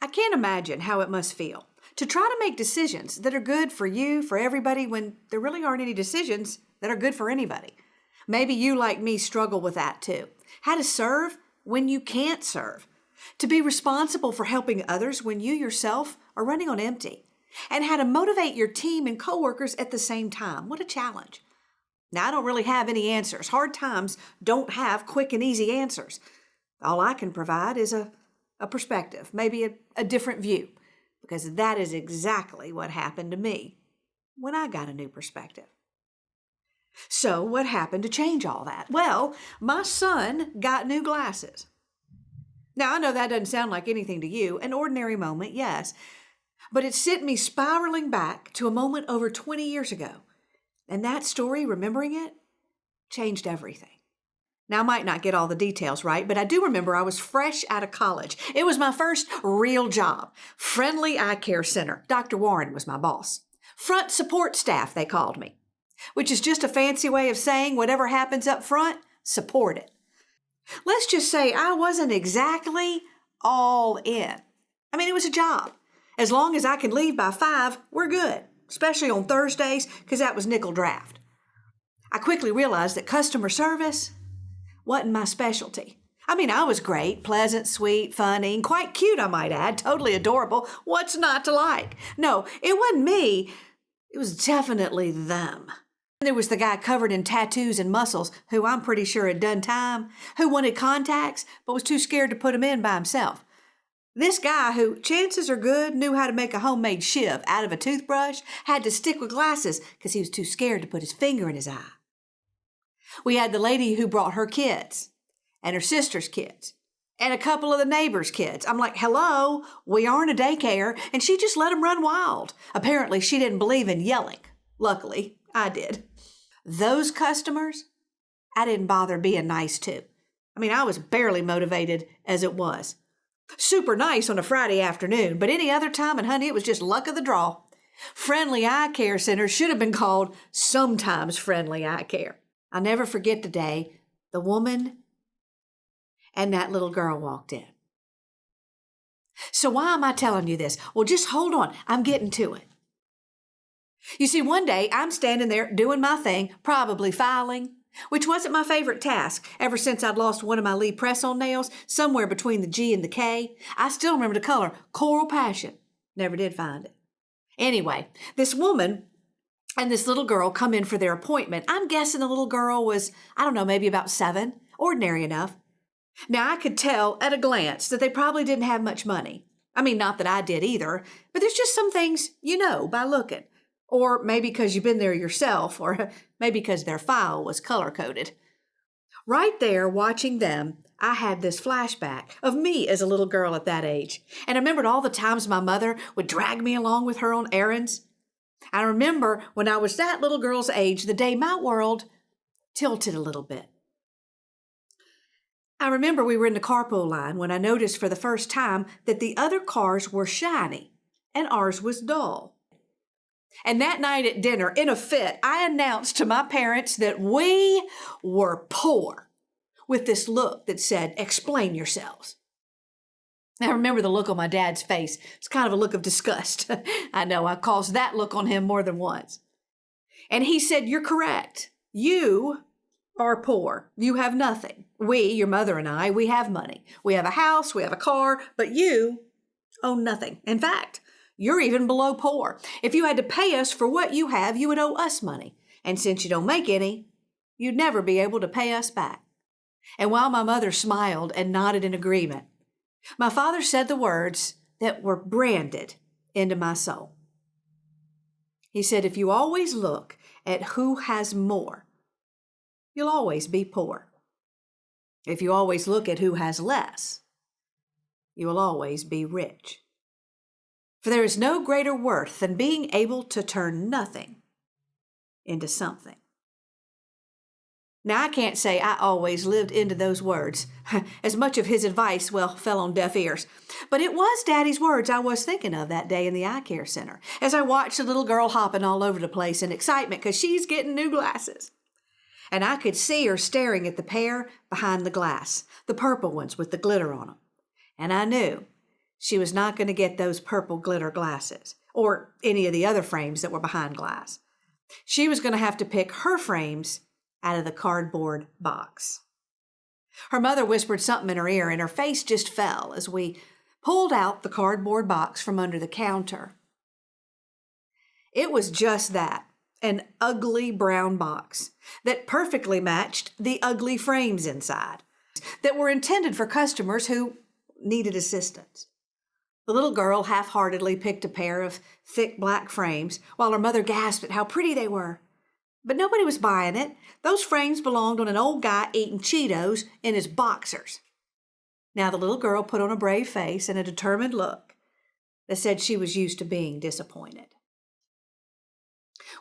I can't imagine how it must feel to try to make decisions that are good for you, for everybody, when there really aren't any decisions that are good for anybody. Maybe you, like me, struggle with that too. How to serve when you can't serve. To be responsible for helping others when you yourself are running on empty. And how to motivate your team and coworkers at the same time. What a challenge. Now, I don't really have any answers. Hard times don't have quick and easy answers. All I can provide is a perspective, maybe a different view, because that is exactly what happened to me when I got a new perspective. So what happened to change all that? Well, my son got new glasses. Now, I know that doesn't sound like anything to you, an ordinary moment, yes, but it sent me spiraling back to a moment over 20 years ago. And that story, remembering it, changed everything. Now, I might not get all the details right, but I do remember I was fresh out of college. It was my first real job. Friendly Eye Care Center. Dr. Warren was my boss. Front support staff, they called me, which is just a fancy way of saying whatever happens up front, support it. Let's just say I wasn't exactly all in. I mean, it was a job. As long as I can leave by 5, we're good, especially on Thursdays, because that was nickel draft. I quickly realized that customer service wasn't my specialty. I mean, I was great, pleasant, sweet, funny, and quite cute, I might add, totally adorable. What's not to like? No, it wasn't me. It was definitely them. There was the guy covered in tattoos and muscles who I'm pretty sure had done time, who wanted contacts but was too scared to put them in by himself. This guy who, chances are good, knew how to make a homemade shiv out of a toothbrush, had to stick with glasses because he was too scared to put his finger in his eye. We had the lady who brought her kids and her sister's kids and a couple of the neighbors' kids. I'm like, hello, we aren't a daycare, and she just let them run wild. Apparently, she didn't believe in yelling. Luckily, I did. Those customers, I didn't bother being nice to. I mean, I was barely motivated as it was. Super nice on a Friday afternoon, but any other time, and honey, it was just luck of the draw. Friendly Eye Care Center should have been called Sometimes Friendly Eye Care. I'll never forget the day the woman and that little girl walked in. So why am I telling you this? Well, just hold on. I'm getting to it. You see, one day I'm standing there doing my thing, probably filing, which wasn't my favorite task ever since I'd lost one of my Lee press-on nails somewhere between the G and the K. I still remember the color, Coral Passion. Never did find it. Anyway, this woman and this little girl come in for their appointment. I'm guessing the little girl was, I don't know, maybe about 7, ordinary enough. Now, I could tell at a glance that they probably didn't have much money. I mean, not that I did either, but there's just some things you know by looking. Or maybe because you've been there yourself, or maybe because their file was color-coded. Right there, watching them, I had this flashback of me as a little girl at that age. And I remembered all the times my mother would drag me along with her on errands. I remember when I was that little girl's age, the day my world tilted a little bit. I remember we were in the carpool line when I noticed for the first time that the other cars were shiny and ours was dull. And that night at dinner, in a fit, I announced to my parents that we were poor with this look that said, explain yourselves. I remember the look on my dad's face. It's kind of a look of disgust. I know I caused that look on him more than once. And he said, you're correct. You are poor. You have nothing. We, your mother and I, we have money. We have a house, we have a car, but you own nothing. In fact, you're even below poor. If you had to pay us for what you have, you would owe us money. And since you don't make any, you'd never be able to pay us back. And while my mother smiled and nodded in agreement, my father said the words that were branded into my soul. He said, if you always look at who has more, you'll always be poor. If you always look at who has less, you will always be rich. For there is no greater worth than being able to turn nothing into something. Now, I can't say I always lived into those words. As much of his advice, fell on deaf ears. But it was Daddy's words I was thinking of that day in the eye care center, as I watched the little girl hopping all over the place in excitement because she's getting new glasses. And I could see her staring at the pair behind the glass, the purple ones with the glitter on them. And I knew She was not going to get those purple glitter glasses or any of the other frames that were behind glass. She was going to have to pick her frames out of the cardboard box. Her mother whispered something in her ear, and her face just fell as we pulled out the cardboard box from under the counter. It was just that, an ugly brown box that perfectly matched the ugly frames inside that were intended for customers who needed assistance. The little girl half-heartedly picked a pair of thick black frames while her mother gasped at how pretty they were. But nobody was buying it. Those frames belonged on an old guy eating Cheetos in his boxers. Now the little girl put on a brave face and a determined look that said she was used to being disappointed.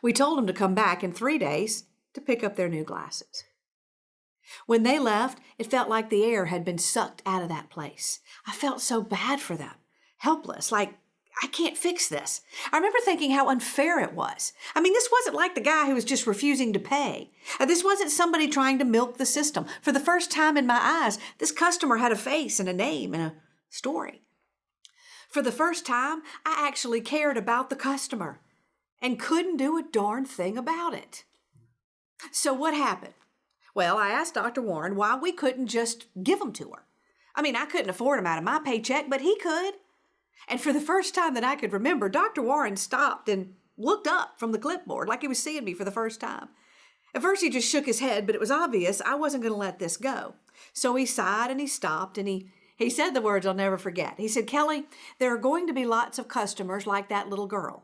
We told them to come back in 3 days to pick up their new glasses. When they left, it felt like the air had been sucked out of that place. I felt so bad for them, helpless, like, I can't fix this. I remember thinking how unfair it was. I mean, this wasn't like the guy who was just refusing to pay. This wasn't somebody trying to milk the system. For the first time in my eyes, this customer had a face and a name and a story. For the first time, I actually cared about the customer and couldn't do a darn thing about it. So what happened? Well, I asked Dr. Warren why we couldn't just give them to her. I mean, I couldn't afford them out of my paycheck, but he could. And for the first time that I could remember, Dr. Warren stopped and looked up from the clipboard like he was seeing me for the first time. At first he just shook his head, but it was obvious I wasn't going to let this go. So he sighed and he stopped and he said the words I'll never forget. He said, "Kelly, there are going to be lots of customers like that little girl.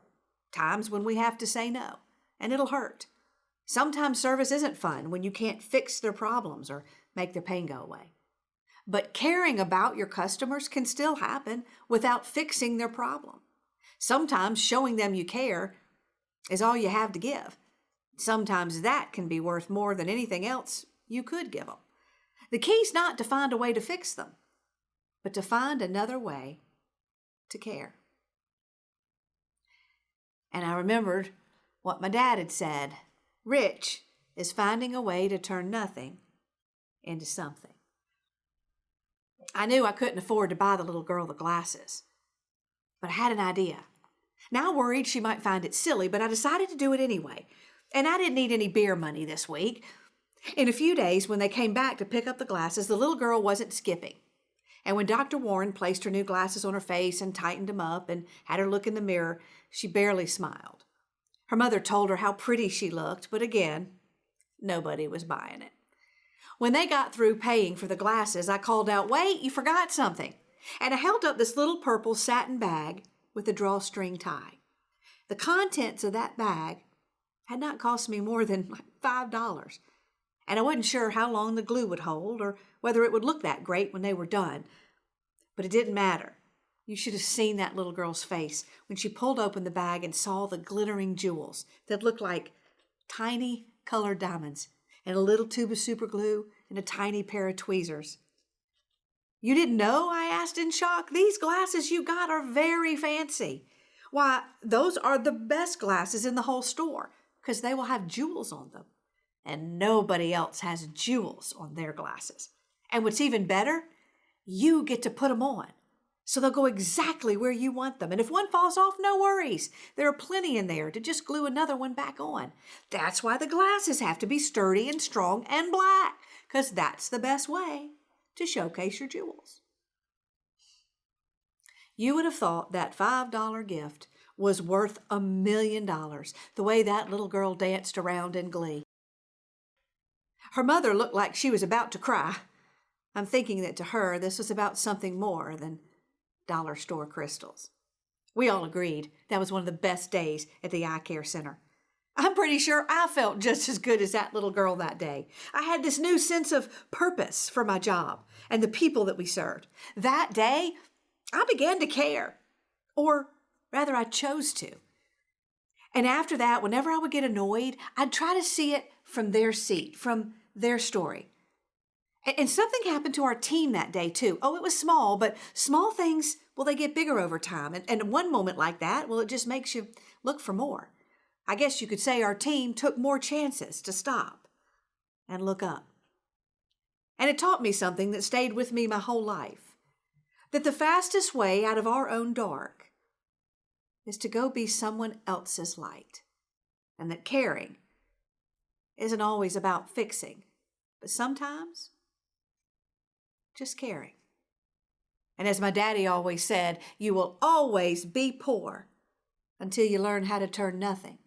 Times when we have to say no, and it'll hurt. Sometimes service isn't fun when you can't fix their problems or make their pain go away. But caring about your customers can still happen without fixing their problem. Sometimes showing them you care is all you have to give. Sometimes that can be worth more than anything else you could give them. The key's not to find a way to fix them, but to find another way to care." And I remembered what my dad had said, "Rich is finding a way to turn nothing into something." I knew I couldn't afford to buy the little girl the glasses, but I had an idea. Now I worried she might find it silly, but I decided to do it anyway. And I didn't need any beer money this week. In a few days, when they came back to pick up the glasses, the little girl wasn't skipping. And when Dr. Warren placed her new glasses on her face and tightened them up and had her look in the mirror, she barely smiled. Her mother told her how pretty she looked, but again, nobody was buying it. When they got through paying for the glasses, I called out, "Wait, you forgot something." And I held up this little purple satin bag with a drawstring tie. The contents of that bag had not cost me more than $5. And I wasn't sure how long the glue would hold or whether it would look that great when they were done. But it didn't matter. You should have seen that little girl's face when she pulled open the bag and saw the glittering jewels that looked like tiny colored diamonds and a little tube of super glue and a tiny pair of tweezers. "You didn't know?" I asked in shock. "These glasses you got are very fancy." "Why, those are the best glasses in the whole store because they will have jewels on them. And nobody else has jewels on their glasses. And what's even better, you get to put them on. So they'll go exactly where you want them. And if one falls off, no worries. There are plenty in there to just glue another one back on. That's why the glasses have to be sturdy and strong and black, because that's the best way to showcase your jewels." You would have thought that $5 gift was worth $1 million, the way that little girl danced around in glee. Her mother looked like she was about to cry. I'm thinking that to her, this was about something more than dollar store crystals. We all agreed that was one of the best days at the eye care center. I'm pretty sure I felt just as good as that little girl that day. I had this new sense of purpose for my job and the people that we served. That day, I began to care. Or rather, I chose to. And after that, whenever I would get annoyed, I'd try to see it from their seat, from their story. And something happened to our team that day, too. Oh, it was small, but small things, well, they get bigger over time. And one moment like that, well, it just makes you look for more. I guess you could say our team took more chances to stop and look up. And it taught me something that stayed with me my whole life. that the fastest way out of our own dark is to go be someone else's light, and that caring isn't always about fixing, but sometimes just caring. And as my daddy always said, you will always be poor until you learn how to turn nothing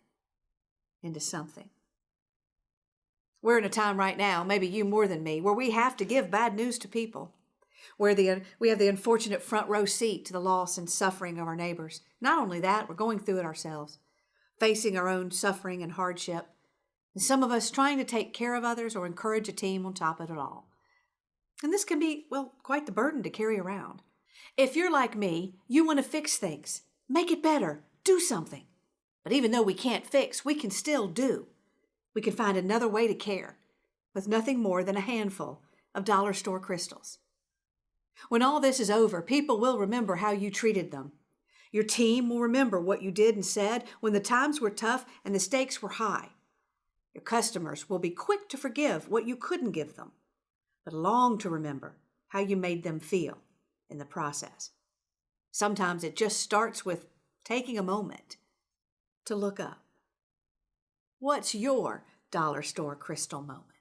into something. We're in a time right now, maybe you more than me, where we have to give bad news to people, where we have the unfortunate front row seat to the loss and suffering of our neighbors. Not only that, we're going through it ourselves, facing our own suffering and hardship, and some of us trying to take care of others or encourage a team on top of it all. And this can be, well, quite the burden to carry around. If you're like me, you want to fix things, make it better, do something. But even though we can't fix, we can still do. We can find another way to care with nothing more than a handful of dollar store crystals. When all this is over, people will remember how you treated them. Your team will remember what you did and said when the times were tough and the stakes were high. Your customers will be quick to forgive what you couldn't give them, but long to remember how you made them feel in the process. Sometimes it just starts with taking a moment to look up. What's your dollar store crystal moment?